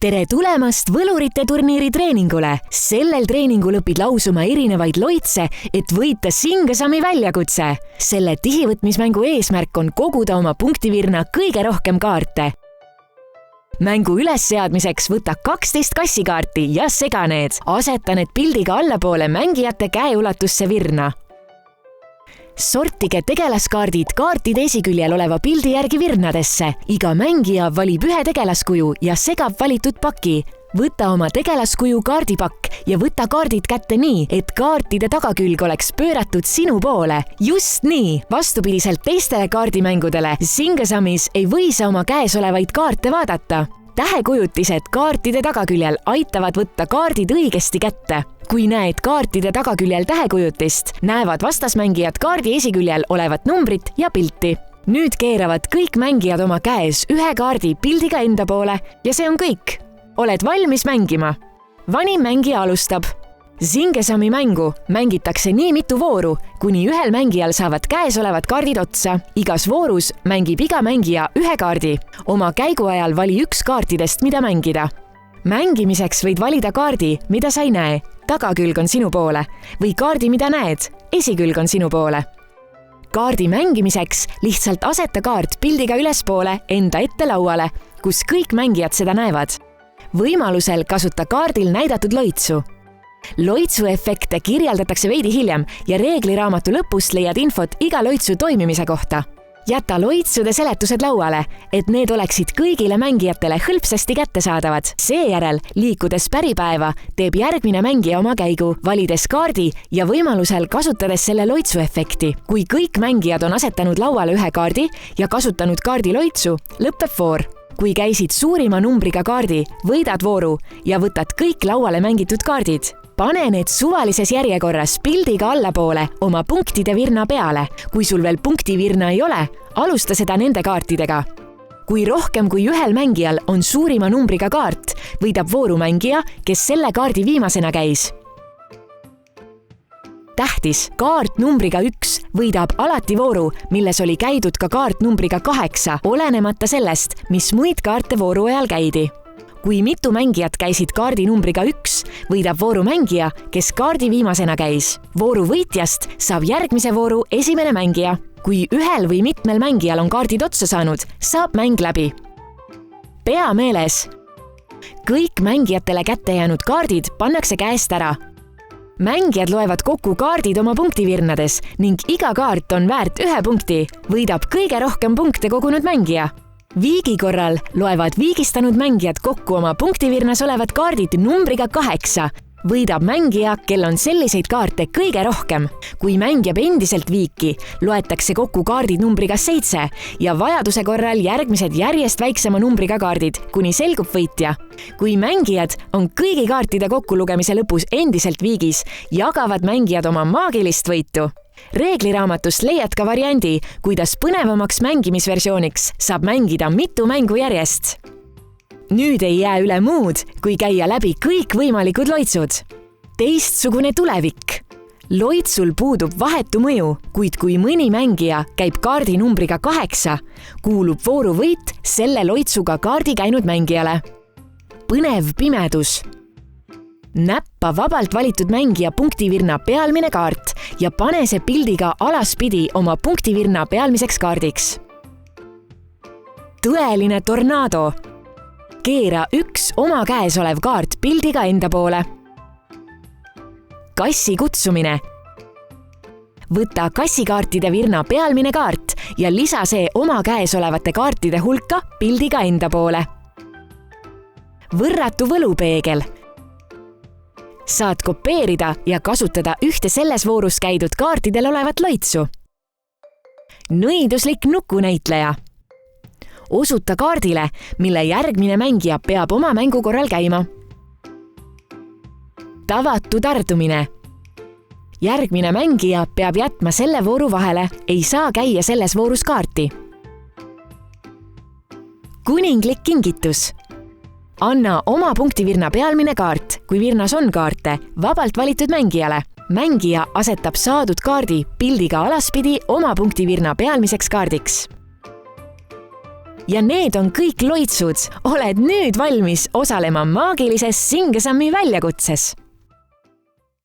Tere tulemast võlurite turniiri treeningule! Sellel treeningul õpid lausuma erinevaid loitse, et võita Singasami väljakutse. Selle tihivõtmismängu eesmärk on koguda oma punktivirna kõige rohkem kaarte. Mängu ülesseadmiseks võta 12 kassikaarti ja sega need. Aseta need pildiga allapoole mängijate käeulatusse virna. Sortige tegelaskaardid kaartide esiküljel oleva pildi järgi virnadesse. Iga mängija valib ühe tegelaskuju ja segab valitud paki. Võta oma tegelaskuju kaardipakk ja võta kaardid kätte nii, et kaartide tagakülg oleks pööratud sinu poole. Just nii! Vastupidiselt teistele kaardimängudele Singasamis ei või sa oma käes olevaid kaarte vaadata. Tähekujutised kaartide tagaküljel aitavad võtta kaardid õigesti kätte. Kui näed kaartide tagaküljel tähekujutist, näevad vastasmängijad kaardi esiküljel olevat numbrit ja pilti. Nüüd keeravad kõik mängijad oma käes ühe kaardi pildiga enda poole ja see on kõik. Oled valmis mängima? Vanim mängija alustab. Singasami mängu mängitakse nii mitu vooru, kuni ühel mängijal saavad käes olevad kaardid otsa. Igas voorus mängib iga mängija ühe kaardi. Oma käigu ajal vali üks kaartidest, mida mängida. Mängimiseks võid valida kaardi, mida sa ei näe. Tagakülg on sinu poole. Või kaardi, mida näed. Esikülg on sinu poole. Kaardi mängimiseks lihtsalt aseta kaart pildiga ülespoole enda ette lauale, kus kõik mängijad seda näevad. Võimalusel kasuta kaardil näidatud loitsu. Loitsuefekte kirjeldatakse veidi hiljem ja reegliraamatu lõpust leiad infot iga loitsu toimimise kohta. Jäta loitsude seletused lauale, et need oleksid kõigile mängijatele hõlpsasti kättesaadavad. Seejärel, liikudes päripäeva, teeb järgmine mängija oma käigu, valides kaardi ja võimalusel kasutades selle loitsuefekti. Kui kõik mängijad on asetanud lauale ühe kaardi ja kasutanud kaardi loitsu, lõpeb voor. Kui käisid suurima numbriga kaardi, võidad vooru ja võtad kõik lauale mängitud kaardid. Pane need suvalises järjekorras pildiga allapoole oma punktide virna peale. Kui sul veel punktivirna ei ole, alusta seda nende kaartidega. Kui rohkem kui ühel mängijal on suurima numbriga kaart, võidab vooru mängija, kes selle kaardi viimasena käis. Tähtis, kaart numbriga 1 võidab alati vooru, milles oli käidud ka kaart numbriga 8, olenemata sellest, mis muid kaarte vooru ajal käidi. Kui mitu mängijat käisid kaardi numbriga 1, võidab vooru mängija, kes kaardi viimasena käis. Vooru võitjast saab järgmise vooru esimene mängija. Kui ühel või mitmel mängijal on kaardid otsa saanud, saab mäng läbi. Pea meeles! Kõik mängijatele kätte jäänud kaardid pannakse käest ära. Mängijad loevad kokku kaardid oma punktivirnades ning iga kaart on väärt 1 punkti, võidab kõige rohkem punkte kogunud mängija. Viigi korral loevad viigistanud mängijad kokku oma punktivirnas olevad kaardid numbriga 8. Võidab mängija, kel on selliseid kaarte kõige rohkem. Kui mäng jääb endiselt viiki, loetakse kokku kaardid numbriga 7 ja vajaduse korral järgmised järjest väiksema numbriga kaardid, kuni selgub võitja. Kui mängijad on kõigi kaartide kokkulugemise lõpus endiselt viigis, jagavad mängijad oma maagilist võitu. Reegliraamatust leiad ka variandi, kuidas põnevamaks mängimisversiooniks saab mängida mitu mängu järjest. Nüüd ei jää üle muud, kui käia läbi kõik võimalikud loitsud. Teistsugune tulevik. Loitsul puudub vahetu mõju, kuid kui mõni mängija käib kaardi numbriga 8, kuulub vooru võit selle loitsuga kaardi käinud mängijale. Põnev pimedus. Näppa vabalt valitud mängija punktivirna pealmine kaart ja pane see pildiga alaspidi oma punktivirna pealmiseks kaardiks. Tõeline tornaado. Keera üks oma käes olev kaart pildiga enda poole. Kassi kutsumine. Võta kassikaartide virna pealmine kaart ja lisa see oma käes olevate kaartide hulka pildiga enda poole. Võrratu võlupeegel. Saad kopeerida ja kasutada ühte selles voorus käidud kaartidel olevat loitsu. Nõiduslik nukunäitleja. Osuta kaardile, mille järgmine mängija peab oma mängu korral käima. Tavatu tardumine. Järgmine mängija peab jätma selle vooru vahele, ei saa käia selles voorus kaarti. Kuninglik kingitus. Anna oma punktivirna pealmine kaart, kui virnas on kaarte, vabalt valitud mängijale. Mängija asetab saadud kaardi pildiga alaspidi oma punktivirna pealmiseks kaardiks. ja need on kõik loitsud. Oled nüüd valmis osalema maagilises Sing-Sami väljakutses.